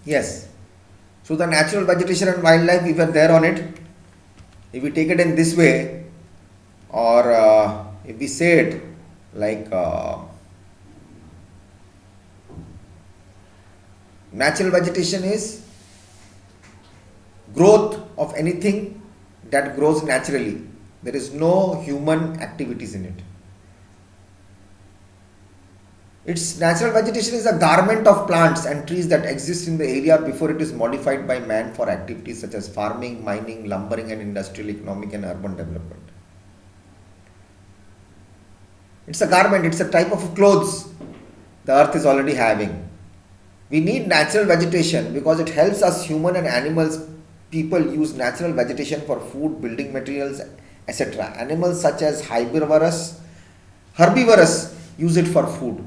Yes. So the natural vegetation and wildlife, we were there on it. If we take it in this way, or if we say it like natural vegetation is growth of anything that grows naturally. There is no human activities in it. Its natural vegetation is a garment of plants and trees that exist in the area before it is modified by man for activities such as farming, mining, lumbering, and industrial, economic, and urban development. It's a garment, it's a type of clothes the earth is already having. We need natural vegetation because it helps us, human and animals. People use natural vegetation for food, building materials, etc. Animals such as herbivorous use it for food.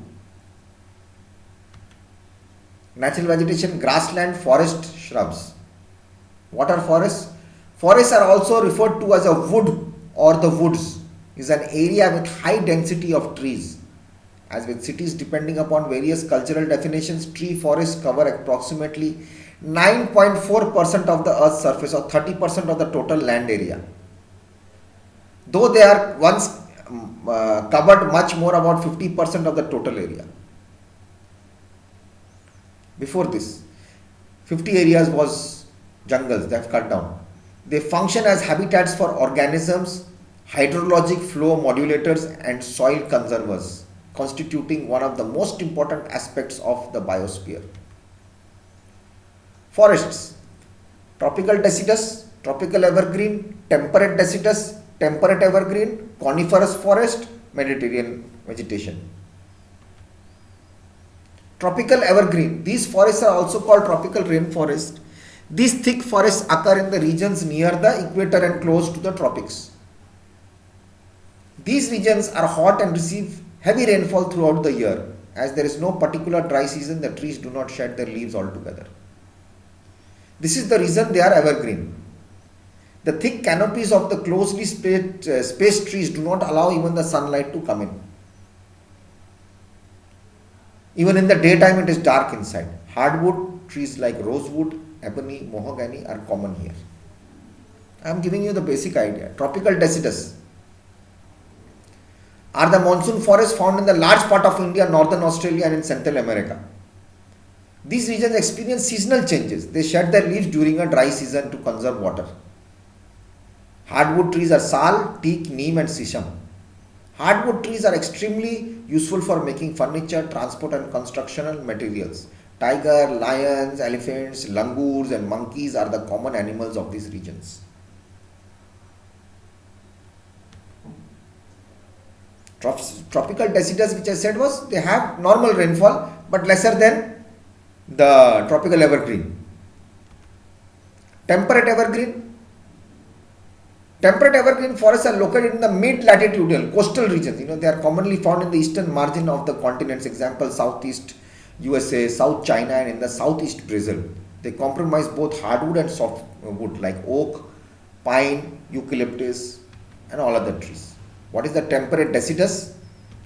Natural vegetation, grassland, forest, shrubs. What are forests? Forests are also referred to as a wood or the woods. Is an area with high density of trees. As with cities, depending upon various cultural definitions, tree forests cover approximately 9.4% of the earth's surface or 30% of the total land area. Though they are once covered much more, about 50% of the total area. Before this, 50 areas was jungles, they have cut down. They function as habitats for organisms, hydrologic flow modulators, and soil conservers, constituting one of the most important aspects of the biosphere. Forests: tropical deciduous, tropical evergreen, temperate deciduous, temperate evergreen, coniferous forest, Mediterranean vegetation. Tropical evergreen. These forests are also called tropical rainforest. These thick forests occur in the regions near the equator and close to the tropics. These regions are hot and receive heavy rainfall throughout the year. As there is no particular dry season, the trees do not shed their leaves altogether. This is the reason they are evergreen. The thick canopies of the closely spaced trees do not allow even the sunlight to come in. Even in the daytime it is dark inside. Hardwood trees like rosewood, ebony, mahogany are common here. I am giving you the basic idea. Tropical deciduous are the monsoon forests found in the large part of India, northern Australia, and in Central America. These regions experience seasonal changes. They shed their leaves during a dry season to conserve water. Hardwood trees are sal, teak, neem, and sisam. Hardwood trees are extremely useful for making furniture, transport, and constructional materials. Tiger, lions, elephants, langurs, and monkeys are the common animals of these regions. Tropical deciduous, which I said, was they have normal rainfall but lesser than the tropical evergreen. Temperate evergreen. Temperate evergreen forests are located in the mid-latitudinal coastal regions. They are commonly found in the eastern margin of the continents. Example, Southeast USA, South China, and in the Southeast Brazil. They comprise both hardwood and softwood like oak, pine, eucalyptus, and all other trees. What is the temperate deciduous?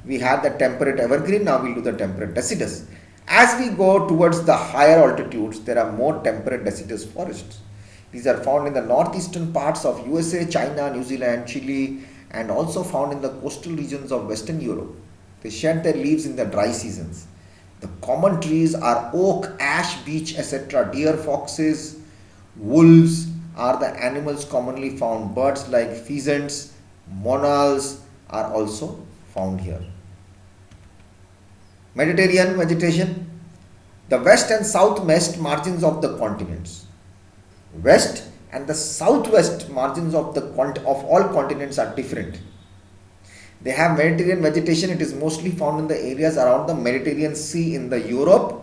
We have the temperate evergreen. Now we will do the temperate deciduous. As we go towards the higher altitudes, there are more temperate deciduous forests. These are found in the northeastern parts of USA, China, New Zealand, Chile, and also found in the coastal regions of Western Europe. They shed their leaves in the dry seasons. The common trees are oak, ash, beech, etc. Deer, foxes, wolves are the animals commonly found. Birds like pheasants, monals are also found here. Mediterranean vegetation. The west and southwest margins of the continents. West and the southwest margins of all continents are different. They have Mediterranean vegetation. It is mostly found in the areas around the Mediterranean Sea in the Europe,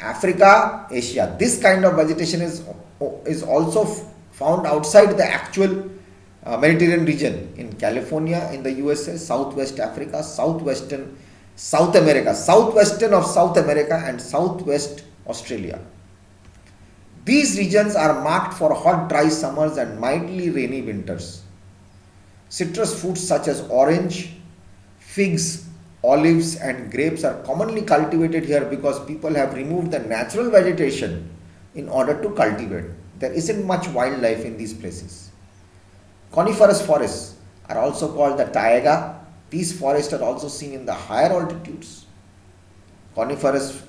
Africa, Asia. This kind of vegetation is also found outside the actual Mediterranean region in California in the USA, Southwest Africa, Southwestern South America, Southwestern of South America, and Southwest Australia. These regions are marked for hot dry summers and mildly rainy winters. Citrus fruits such as orange, figs, olives, and grapes are commonly cultivated here because people have removed the natural vegetation in order to cultivate. There isn't much wildlife in these places. Coniferous forests are also called the taiga. These forests are also seen in the higher altitudes. Coniferous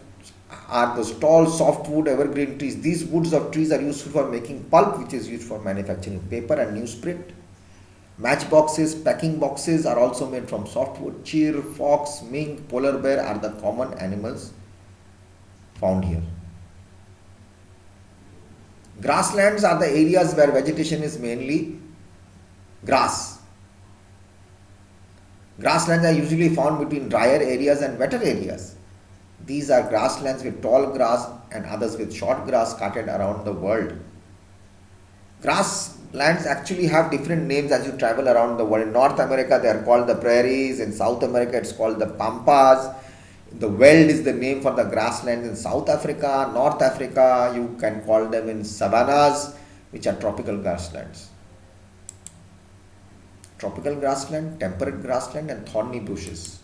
are those tall softwood evergreen trees. These woods of trees are useful for making pulp, which is used for manufacturing paper and newsprint. Matchboxes, packing boxes are also made from softwood. Cheer, fox, mink, polar bear are the common animals found here. Grasslands are the areas where vegetation is mainly grass. Grasslands are usually found between drier areas and wetter areas. These are grasslands with tall grass and others with short grass scattered around the world. Grasslands actually have different names as you travel around the world. In North America, they are called the prairies. In South America, it's called the pampas. The veld is the name for the grasslands in South Africa. North Africa, you can call them in savannas, which are tropical grasslands. Tropical grassland, temperate grassland, and thorny bushes.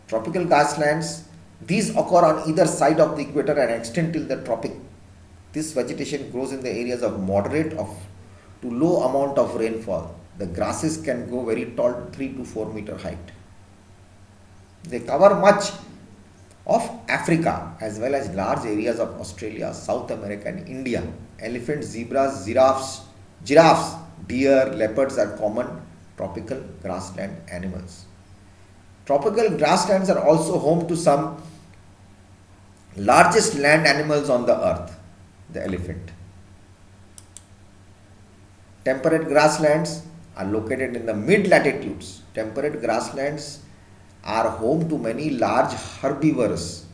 Tropical grasslands, these occur on either side of the equator and extend till the tropic. This vegetation grows in the areas of moderate to low amount of rainfall. The grasses can go very tall, 3 to 4 meter height. They cover much of Africa as well as large areas of Australia, South America and India. Elephants, zebras, giraffes, deer, leopards are common tropical grassland animals. Tropical grasslands are also home to some largest land animals on the earth, the elephant. Temperate grasslands are located in the mid latitudes. Temperate grasslands are home to many large herbivores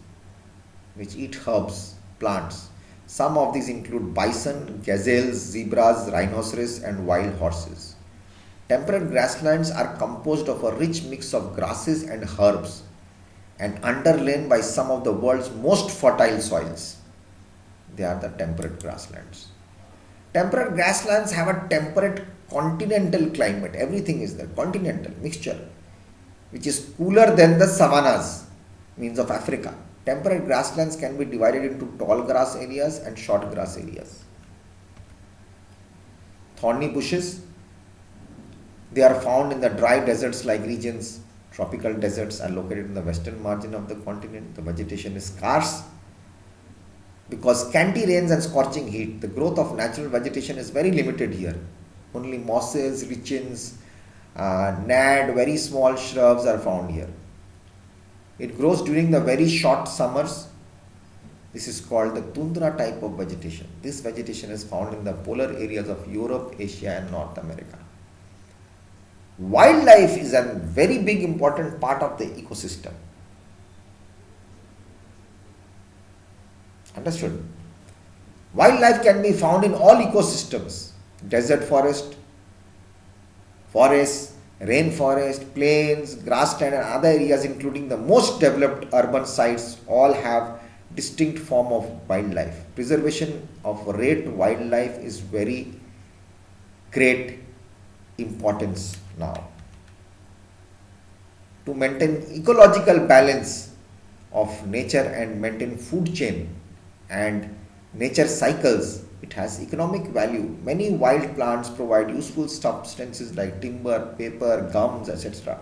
which eat herbs, plants. Some of these include bison, gazelles, zebras, rhinoceros and wild horses. Temperate grasslands are composed of a rich mix of grasses and herbs and underlain by some of the world's most fertile soils. They are the temperate grasslands. Temperate grasslands have a temperate continental climate. Everything is there, continental mixture, which is cooler than the savannas, means of Africa. Temperate grasslands can be divided into tall grass areas and short grass areas. Thorny bushes, they are found in the dry deserts like regions. Tropical deserts are located in the western margin of the continent. The vegetation is scarce because scanty rains and scorching heat. The growth of natural vegetation is very limited here. Only mosses, lichens, nad, very small shrubs are found here. It grows during the very short summers. This is called the tundra type of vegetation. This vegetation is found in the polar areas of Europe, Asia and North America. Wildlife is a very big important part of the ecosystem. Understood? Wildlife can be found in all ecosystems. Desert forest, forests, rainforest, plains, grassland and other areas including the most developed urban sites all have distinct form of wildlife. Preservation of rare wildlife is very great importance now. To maintain ecological balance of nature and maintain food chain and nature cycles, it has economic value. Many wild plants provide useful substances like timber, paper, gums, etc.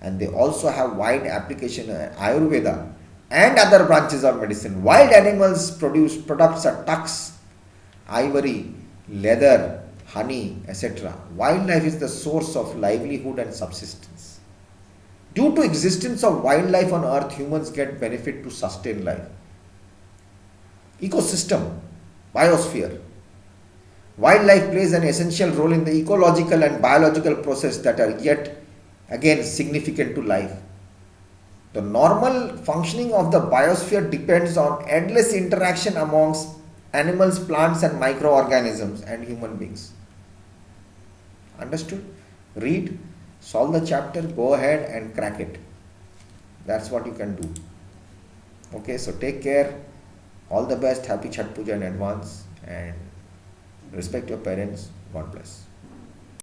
And they also have wide application in Ayurveda and other branches of medicine. Wild animals produce products are tucks, ivory, leather, honey, etc. Wildlife is the source of livelihood and subsistence. Due to existence of wildlife on earth, humans get benefit to sustain life. Ecosystem, biosphere. Wildlife plays an essential role in the ecological and biological process that are yet again significant to life. The normal functioning of the biosphere depends on endless interaction amongst animals, plants and microorganisms and human beings. Understood? Read, solve the chapter, go ahead and crack it. That's what you can do. Okay, so take care. All the best. Happy Chhath Puja in advance and respect your parents. God bless.